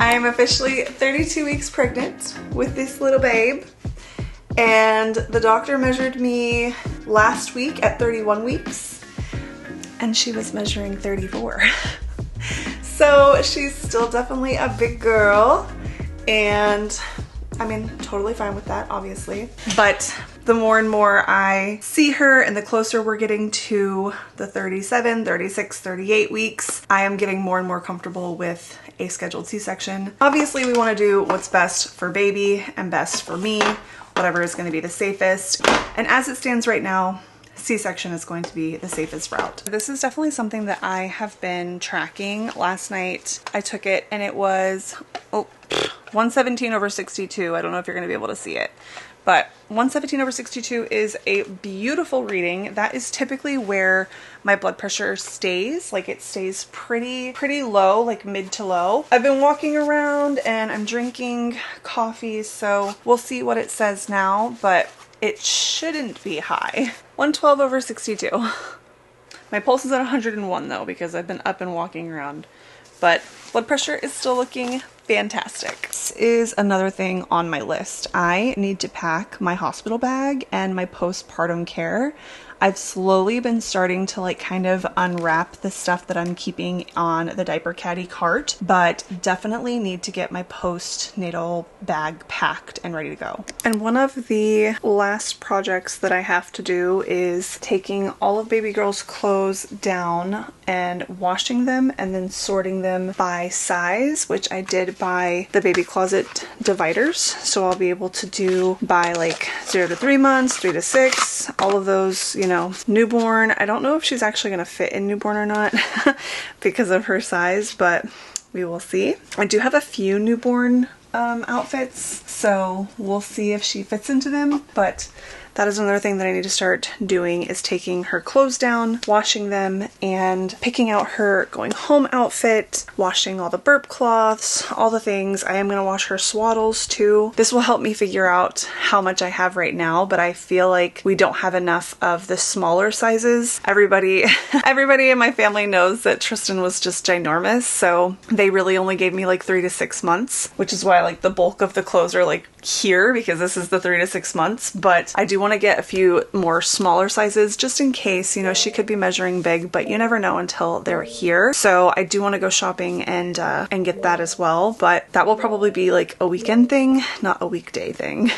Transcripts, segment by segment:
I am officially 32 weeks pregnant with this little babe, and the doctor measured me last week at 31 weeks and she was measuring 34. So she's still definitely a big girl, and I mean, totally fine with that, obviously. But the more and more I see her and the closer we're getting to the 37, 36, 38 weeks, I am getting more and more comfortable with a scheduled C-section. Obviously, we want to do what's best for baby and best for me, whatever is going to be the safest. And as it stands right now, C-section is going to be the safest route. This is definitely something that I have been tracking. Last night I took it and it was 117/62. I don't know if you're going to be able to see it, but 117/62 is a beautiful reading. That is typically where my blood pressure stays. Like, it stays pretty low, like mid to low. I've been walking around and I'm drinking coffee, so we'll see what it says now, but it shouldn't be high. 112/62. My pulse is at 101 though, because I've been up and walking around, but blood pressure is still looking fantastic. This is another thing on my list. I need to pack my hospital bag and my postpartum care. I've slowly been starting to like kind of unwrap the stuff that I'm keeping on the diaper caddy cart, but definitely need to get my postnatal bag packed and ready to go. And one of the last projects that I have to do is taking all of baby girl's clothes down and washing them and then sorting them by size, which I did by the baby closet dividers. So I'll be able to do by like 0 to 3 months, 3 to 6, all of those, you know, newborn. I don't know if she's actually going to fit in newborn or not because of her size, but we will see. I do have a few newborn outfits, so we'll see if she fits into them, but that is another thing that I need to start doing, is taking her clothes down, washing them, and picking out her going home outfit, washing all the burp cloths, all the things. I am going to wash her swaddles too. This will help me figure out how much I have right now, but I feel like we don't have enough of the smaller sizes. Everybody in my family knows that Tristan was just ginormous, so they really only gave me like 3 to 6 months, which is why like the bulk of the clothes are like here, because this is the 3 to 6 months. But I do want to get a few more smaller sizes just in case, you know, she could be measuring big, but you never know until they're here. So I do want to go shopping and get that as well, but that will probably be like a weekend thing, not a weekday thing.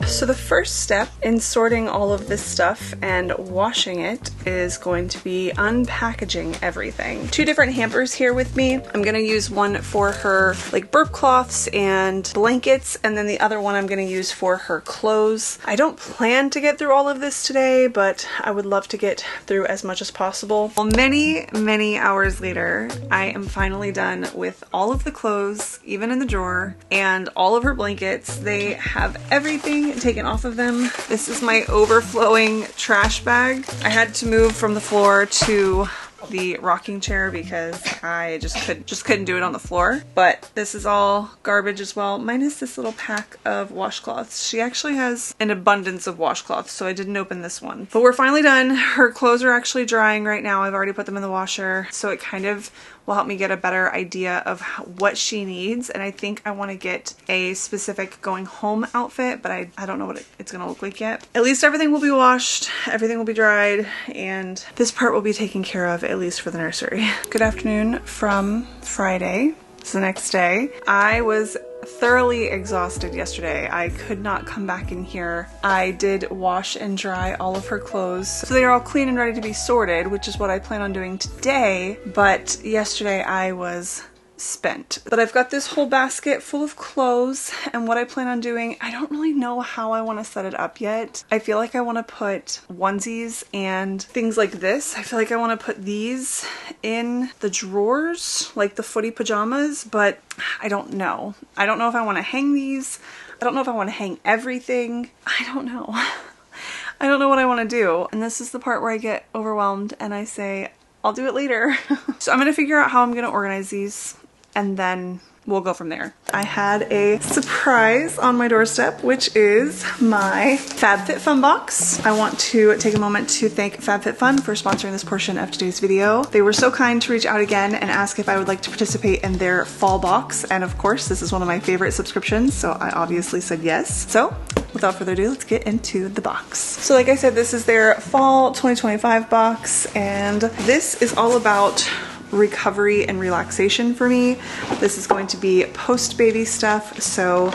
So the first step in sorting all of this stuff and washing it is going to be unpackaging everything. 2 different hampers here with me. I'm gonna use one for her like burp cloths and blankets, and then the other one I'm gonna use for her clothes. I don't plan to get through all of this today, but I would love to get through as much as possible. Well, many hours later, I am finally done with all of the clothes, even in the drawer, and all of her blankets. They have everything taken off of them. This is my overflowing trash bag. I had to move from the floor to the rocking chair because I just couldn't do it on the floor. But this is all garbage as well, minus this little pack of washcloths. She actually has an abundance of washcloths, so I didn't open this one. But we're finally done. Her clothes are actually drying right now. I've already put them in the washer, so it kind of will help me get a better idea of what she needs. And I think I want to get a specific going home outfit, but I don't know what it's gonna look like yet. At least everything will be washed, everything will be dried, and this part will be taken care of, at least for the nursery. Good afternoon from Friday. It's the next day. I was thoroughly exhausted yesterday. I could not come back in here. I did wash and dry all of her clothes, so they are all clean and ready to be sorted, which is what I plan on doing today. But yesterday I was spent. But I've got this whole basket full of clothes, and what I plan on doing, I don't really know how I want to set it up yet. I feel like I want to put onesies and things like this. I feel like I want to put these in the drawers, like the footy pajamas, but I don't know. I don't know if I want to hang these. I don't know if I want to hang everything. I don't know. I don't know what I want to do. And this is the part where I get overwhelmed and I say, I'll do it later. So I'm going to figure out how I'm going to organize these, and then we'll go from there. I had a surprise on my doorstep, which is my FabFitFun box. I want to take a moment to thank FabFitFun for sponsoring this portion of today's video. They were so kind to reach out again and ask if I would like to participate in their fall box. And of course, this is one of my favorite subscriptions, so I obviously said yes. So without further ado, let's get into the box. So like I said, this is their fall 2025 box, and this is all about recovery and relaxation for me. This is going to be post-baby stuff, so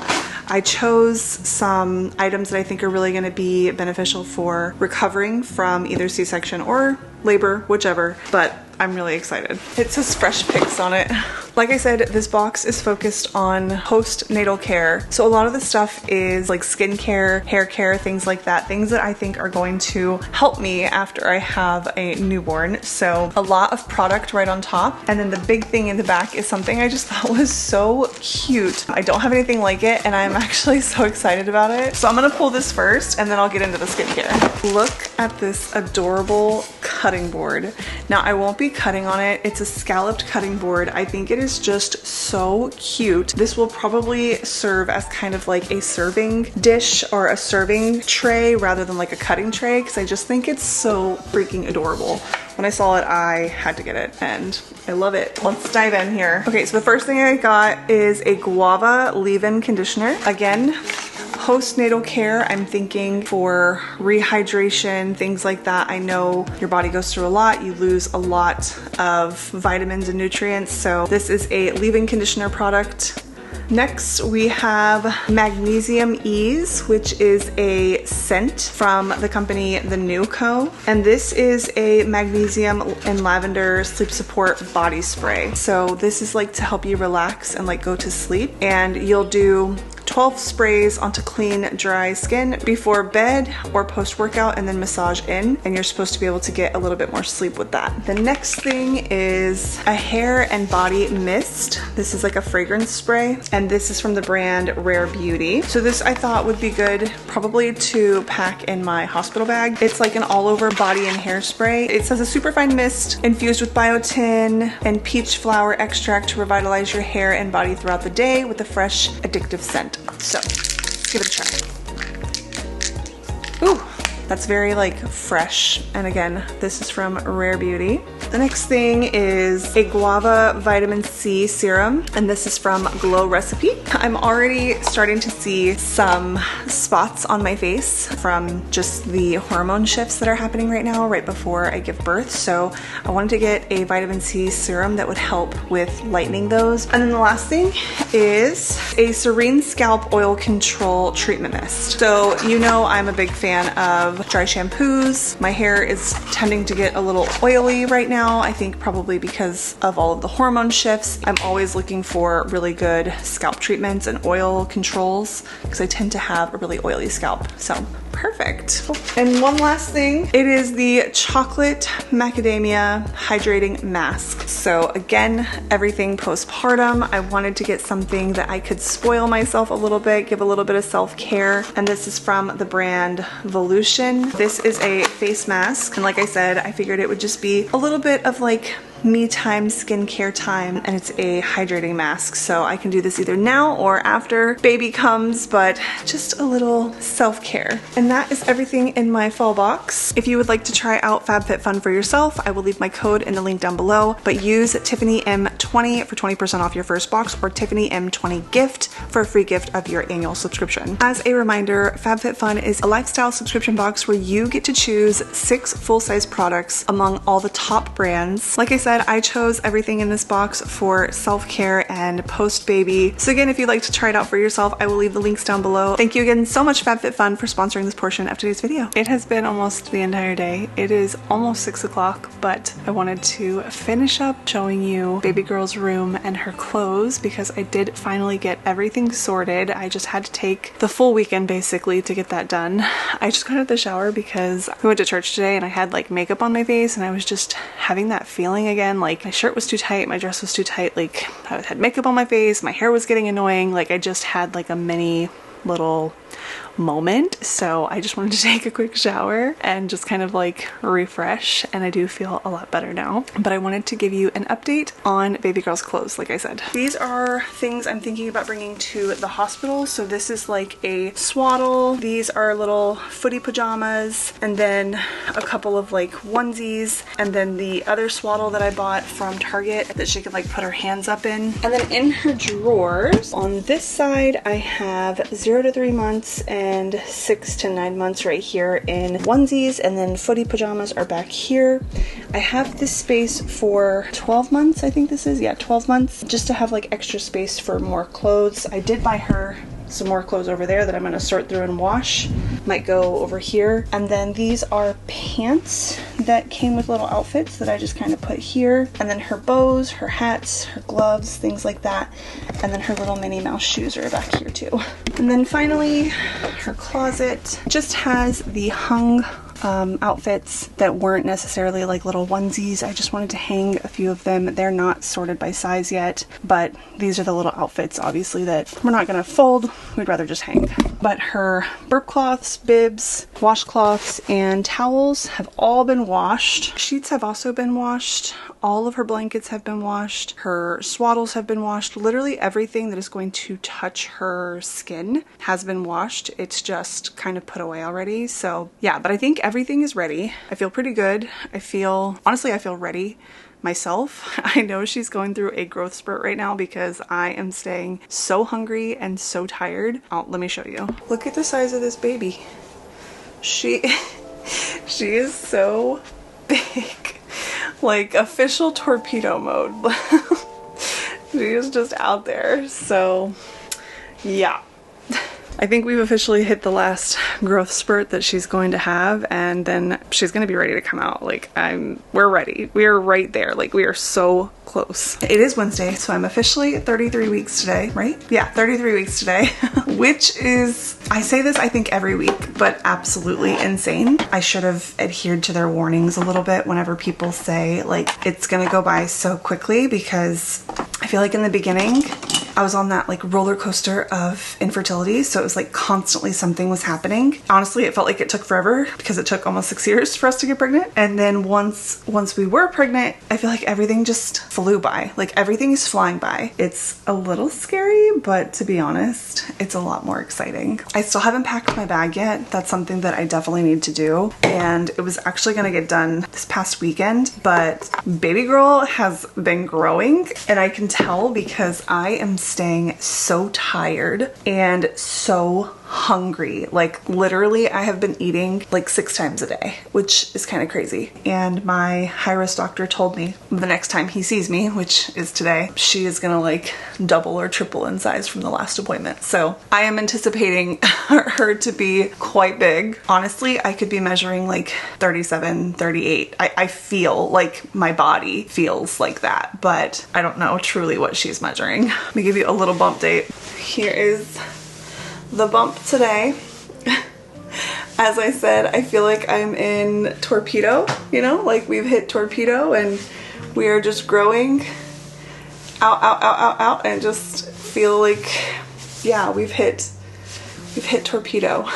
I chose some items that I think are really going to be beneficial for recovering from either C-section or labor, whichever, but I'm really excited. It says fresh picks on it. Like I said, this box is focused on postnatal care. So a lot of the stuff is like skincare, hair care, things like that, things that I think are going to help me after I have a newborn. So a lot of product right on top. And then the big thing in the back is something I just thought was so cute. I don't have anything like it, and I'm actually so excited about it. So I'm gonna pull this first and then I'll get into the skincare. Look at this adorable cutting board. Now I won't be cutting on it. It's a scalloped cutting board. I think it is just so cute. This will probably serve as kind of like a serving dish or a serving tray rather than like a cutting tray, because I just think it's so freaking adorable. When I saw it, I had to get it and I love it. Let's dive in here. Okay, so the first thing I got is a guava leave-in conditioner. Again, postnatal care, I'm thinking for rehydration, things like that. I know your body goes through a lot. You lose a lot of vitamins and nutrients. So this is a leave-in conditioner product. Next, we have Magnesium Ease, which is a scent from the company The New Co. And this is a magnesium and lavender sleep support body spray. So this is like to help you relax and like go to sleep. And you'll do 12 sprays onto clean, dry skin before bed or post-workout, and then massage in, and you're supposed to be able to get a little bit more sleep with that. The next thing is a hair and body mist. This is like a fragrance spray, and this is from the brand Rare Beauty. So this I thought would be good probably to pack in my hospital bag. It's like an all-over body and hair spray. It says a superfine mist infused with biotin and peach flower extract to revitalize your hair and body throughout the day with a fresh, addictive scent. So, let's give it a try. Ooh, that's very like fresh. And again, this is from Rare Beauty. The next thing is a guava vitamin C serum, and this is from Glow Recipe. I'm already starting to see some spots on my face from just the hormone shifts that are happening right now, right before I give birth. So I wanted to get a vitamin C serum that would help with lightening those. And then the last thing is a Serene Scalp Oil Control Treatment Mist. So you know I'm a big fan of dry shampoos. My hair is tending to get a little oily right now. I think probably because of all of the hormone shifts. I'm always looking for really good scalp treatments and oil controls because I tend to have a really oily scalp. So perfect. And one last thing, it is the chocolate macadamia hydrating mask. So again, everything postpartum. I wanted to get something that I could spoil myself a little bit, give a little bit of self-care. And this is from the brand Volution. This is a face mask. And like I said, I figured it would just be a little bit of like me time, skincare time, and it's a hydrating mask. So I can do this either now or after baby comes, but just a little self-care. And that is everything in my fall box. If you would like to try out FabFitFun for yourself, I will leave my code in the link down below, but use TiffanyM20 for 20% off your first box, or TiffanyM20 gift for a free gift of your annual subscription. As a reminder, FabFitFun is a lifestyle subscription box where you get to choose 6 full-size products among all the top brands. Like I said, I chose everything in this box for self-care and post-baby. So again, if you'd like to try it out for yourself, I will leave the links down below. Thank you again so much, FabFitFun, for sponsoring this portion of today's video. It has been almost the entire day. It is almost 6 o'clock, but I wanted to finish up showing you baby girl's room and her clothes because I did finally get everything sorted. I just had to take the full weekend basically to get that done. I just got out of the shower because we went to church today and I had like makeup on my face and I was just having that feeling again. Like my shirt was too tight, my dress was too tight, like I had makeup on my face, my hair was getting annoying, like I just had like a mini little moment, so I just wanted to take a quick shower and just kind of like refresh, and I do feel a lot better now. But I wanted to give you an update on baby girl's clothes. Like I said, these are things I'm thinking about bringing to the hospital. So this is like a swaddle, these are little footy pajamas, and then a couple of like onesies, and then the other swaddle that I bought from Target that she could like put her hands up in. And then in her drawers on this side I have 0 to 3 months and 6 to 9 months right here in onesies, and then footy pajamas are back here. I have this space for 12 months, I think this is, yeah, 12 months, just to have like extra space for more clothes. I did buy her some more clothes over there that I'm gonna sort through and wash. Might go over here. And then these are pants that came with little outfits that I just kind of put here. And then her bows, her hats, her gloves, things like that. And then her little Minnie Mouse shoes are back here too. And then finally, her closet just has the hung outfits that weren't necessarily like little onesies. I just wanted to hang a few of them. They're not sorted by size yet, but these are the little outfits obviously that we're not gonna fold, we'd rather just hang. But her burp cloths, bibs, washcloths, and towels have all been washed. Sheets have also been washed. All of her blankets have been washed. Her swaddles have been washed. Literally everything that is going to touch her skin has been washed. It's just kind of put away already. So yeah, but I think everything is ready. I feel pretty good. Honestly, I feel ready myself. I know she's going through a growth spurt right now because I am staying so hungry and so tired. Oh, let me show you. Look at the size of this baby. She is so big. Like official torpedo mode. She is just out there. So yeah. I think we've officially hit the last growth spurt that she's going to have, and then she's going to be ready to come out. Like we're ready. We are right there. Like we are so close. It is Wednesday, so I'm officially 33 weeks today, right? Yeah, 33 weeks today, which is, I say this I think every week, but absolutely insane. I should have adhered to their warnings a little bit whenever people say like it's gonna go by so quickly, because I feel like in the beginning I was on that like roller coaster of infertility, so it was like constantly something was happening. Honestly, it felt like it took forever because it took almost 6 years for us to get pregnant. And then once we were pregnant, I feel like everything just flew by. Like everything is flying by. It's a little scary, but to be honest, it's a lot more exciting. I still haven't packed my bag yet. That's something that I definitely need to do. And it was actually gonna get done this past weekend, but baby girl has been growing, and I can tell because I am staying so tired and so hungry. Like literally I have been eating like 6 times a day, which is kind of crazy. And my high-risk doctor told me the next time he sees me, which is today, she is gonna like double or triple in size from the last appointment. So I am anticipating her to be quite big. Honestly, I could be measuring like 37, 38. I feel like my body feels like that, but I don't know truly what she's measuring. Let me give you a little bump date. Here is the bump today. As I said, I feel like I'm in torpedo, you know, like we've hit torpedo and we are just growing out, out, out, out, out, and just feel like, yeah, we've hit torpedo.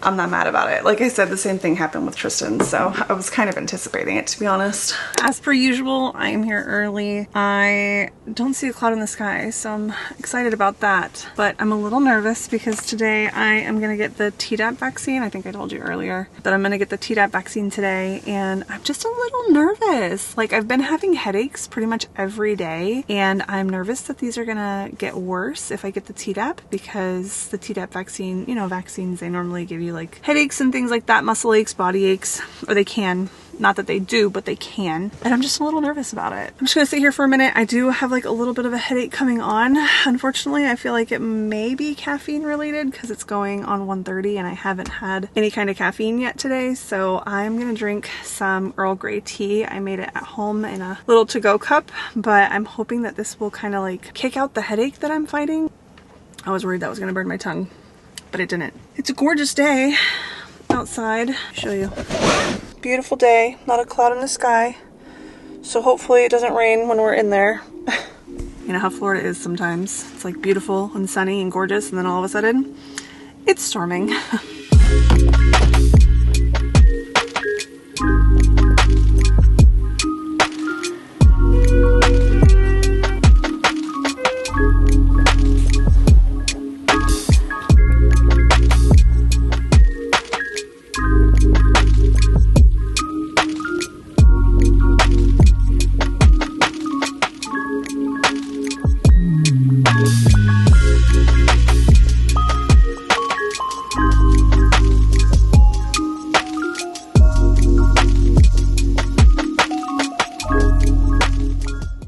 I'm not mad about it. Like I said, the same thing happened with Tristan, so I was kind of anticipating it, to be honest. As per usual, I am here early. I don't see a cloud in the sky, so I'm excited about that. But I'm a little nervous because today I am gonna get the Tdap vaccine. I think I told you earlier that I'm gonna get the Tdap vaccine today, and I'm just a little nervous. Like I've been having headaches pretty much every day, and I'm nervous that these are gonna get worse if I get the Tdap, because the Tdap vaccine, you know, vaccines, they normally give you like headaches and things like that, muscle aches, body aches, or they can. Not that they do, but they can. And I'm just a little nervous about it. I'm just gonna sit here for a minute. I do have like a little bit of a headache coming on. Unfortunately, I feel like it may be caffeine related because it's going on 1:30 and I haven't had any kind of caffeine yet today. So I'm gonna drink some Earl Grey tea. I made it at home in a little to-go cup, but I'm hoping that this will kind of like kick out the headache that I'm fighting. I was worried that was gonna burn my tongue, but it didn't. It's a gorgeous day outside. I'll show you. Beautiful day, not a cloud in the sky. So hopefully it doesn't rain when we're in there. You know how Florida is sometimes. It's like beautiful and sunny and gorgeous, and then all of a sudden It's storming.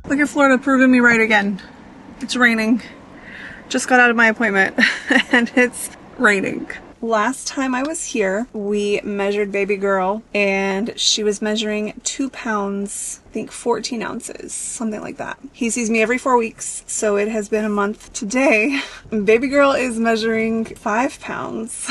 Look at Florida proving me right again. It's raining. Just got out of my appointment and it's raining. Last time I was here, we measured baby girl and she was measuring 2 pounds, I think 14 ounces, something like that. He sees me every 4 weeks, so it has been a month today. Baby girl is measuring 5 pounds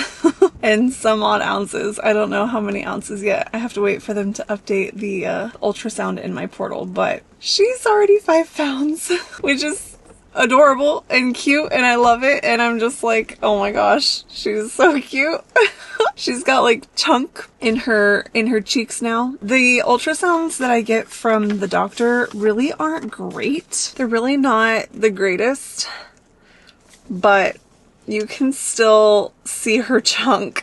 and some odd ounces. I don't know how many ounces yet. I have to wait for them to update the ultrasound in my portal, but she's already 5 pounds, which is adorable and cute, and I love it, and I'm just like, oh my gosh, she's so cute. She's got like chunk in her cheeks now. The ultrasounds that I get from the doctor really aren't great. They're really not the greatest, but you can still see her chunk.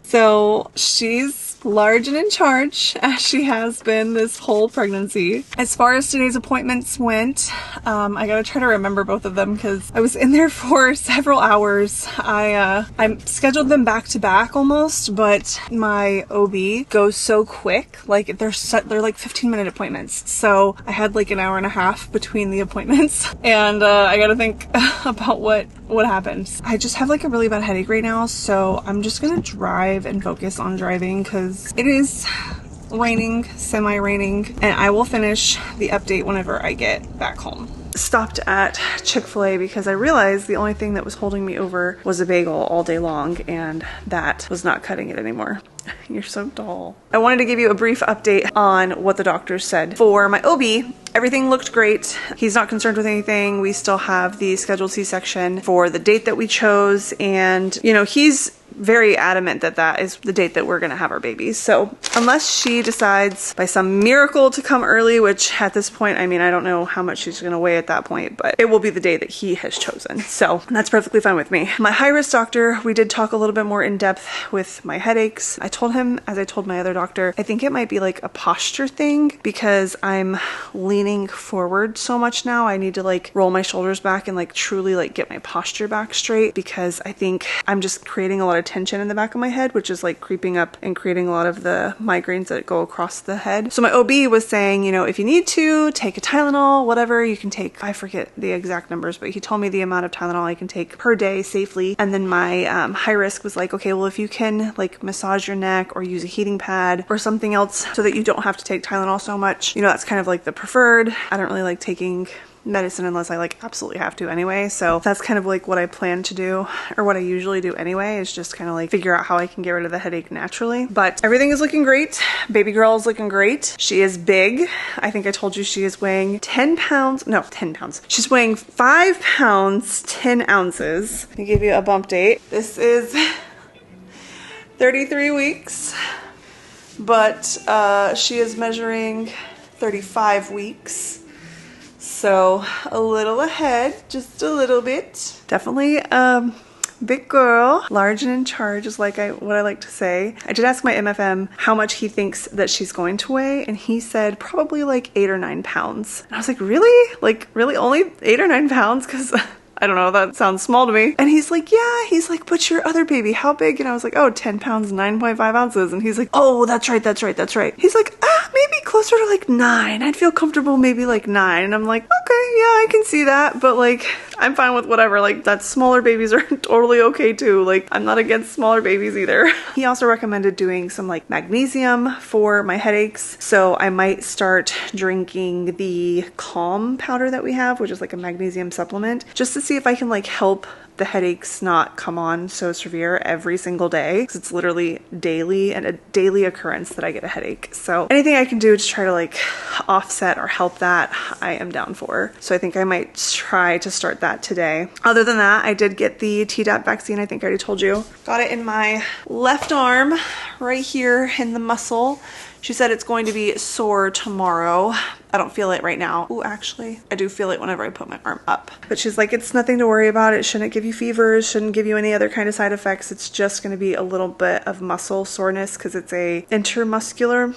So she's large and in charge, as she has been this whole pregnancy. As far as today's appointments went, I gotta try to remember both of them because I was in there for several hours. I scheduled them back to back almost, but my OB goes so quick. Like they're like 15-minute appointments, so I had like an hour and a half between the appointments, and I gotta think about what happened. I just have like a really bad headache right now, so I'm just gonna drive and focus on driving because it is raining, semi-raining, and I will finish the update whenever I get back home. Stopped at Chick-fil-A because I realized the only thing that was holding me over was a bagel all day long, and that was not cutting it anymore. You're so tall. I wanted to give you a brief update on what the doctor said. For my OB, everything looked great. He's not concerned with anything. We still have the scheduled C-section for the date that we chose, and you know, he's very adamant that that is the date that we're gonna have our babies. So unless she decides by some miracle to come early, which at this point, I mean, I don't know how much she's gonna weigh at that point, but it will be the day that he has chosen. So that's perfectly fine with me. My high-risk doctor, we did talk a little bit more in depth with my headaches. I told him, as I told my other doctor, I think it might be like a posture thing because I'm leaning forward so much now. I need to like roll my shoulders back and like truly like get my posture back straight, because I think I'm just creating a lot of tension in the back of my head, which is like creeping up and creating a lot of the migraines that go across the head. So my OB was saying, you know, if you need to take a Tylenol, whatever you can take, I forget the exact numbers, but he told me the amount of Tylenol I can take per day safely. And then my high risk was like, okay, well, if you can like massage your neck or use a heating pad or something else so that you don't have to take Tylenol so much, you know, that's kind of like the preferred. I don't really like taking medicine unless I like absolutely have to anyway, so that's kind of like what I plan to do, or what I usually do anyway, is just kind of like figure out how I can get rid of the headache naturally. But everything is looking great. Baby girl is looking great. She is big. I think I told you she is weighing 10 pounds, no, 10 pounds. She's weighing 5 pounds, 10 ounces. Let me give you a bump date. This is 33 weeks, but she is measuring 35 weeks. So a little ahead, just a little bit. Definitely big girl, large and in charge is like what I like to say. I did ask my MFM how much he thinks that she's going to weigh, and he said probably like 8 or 9 pounds. And I was like, really? Like really only 8 or 9 pounds? Because I don't know, that sounds small to me. And he's like, yeah, he's like, but your other baby, how big? And I was like, oh, 10 pounds, 9.5 ounces. And he's like, oh, that's right, that's right, that's right. He's like, maybe closer to like 9. I'd feel comfortable maybe like 9. And I'm like, okay, yeah, I can see that. But like, I'm fine with whatever. Like, that smaller babies are totally okay too. Like, I'm not against smaller babies either. He also recommended doing some like magnesium for my headaches. So I might start drinking the Calm powder that we have, which is like a magnesium supplement, just to see if I can like help the headaches not come on so severe every single day, because it's literally daily and a daily occurrence that I get a headache. So anything I can do to try to like offset or help that, I am down for. So I think I might try to start that today. Other than that, I did get the Tdap vaccine. I think I already told you. Got it in my left arm right here in the muscle. She said it's going to be sore tomorrow. I don't feel it right now. Oh, actually, I do feel it whenever I put my arm up. But she's like, it's nothing to worry about. It shouldn't give you fevers, shouldn't give you any other kind of side effects. It's just going to be a little bit of muscle soreness because it's a intermuscular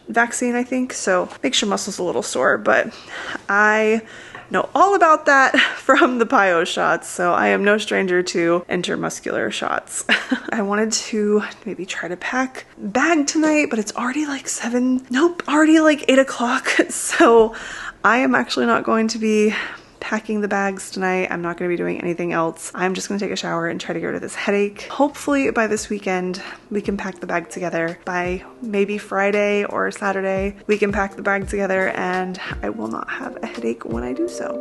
vaccine, I think. So makes your muscles a little sore, but I know all about that from the PIO shots, so I am no stranger to intermuscular shots. I wanted to maybe try to pack bag tonight, but it's already like 7, nope, already like 8 o'clock. So I am actually not going to be packing the bags tonight. I'm not going to be doing anything else. I'm just going to take a shower and try to get rid of this headache. Hopefully by this weekend, we can pack the bag together. By maybe Friday or Saturday, we can pack the bag together and I will not have a headache when I do so.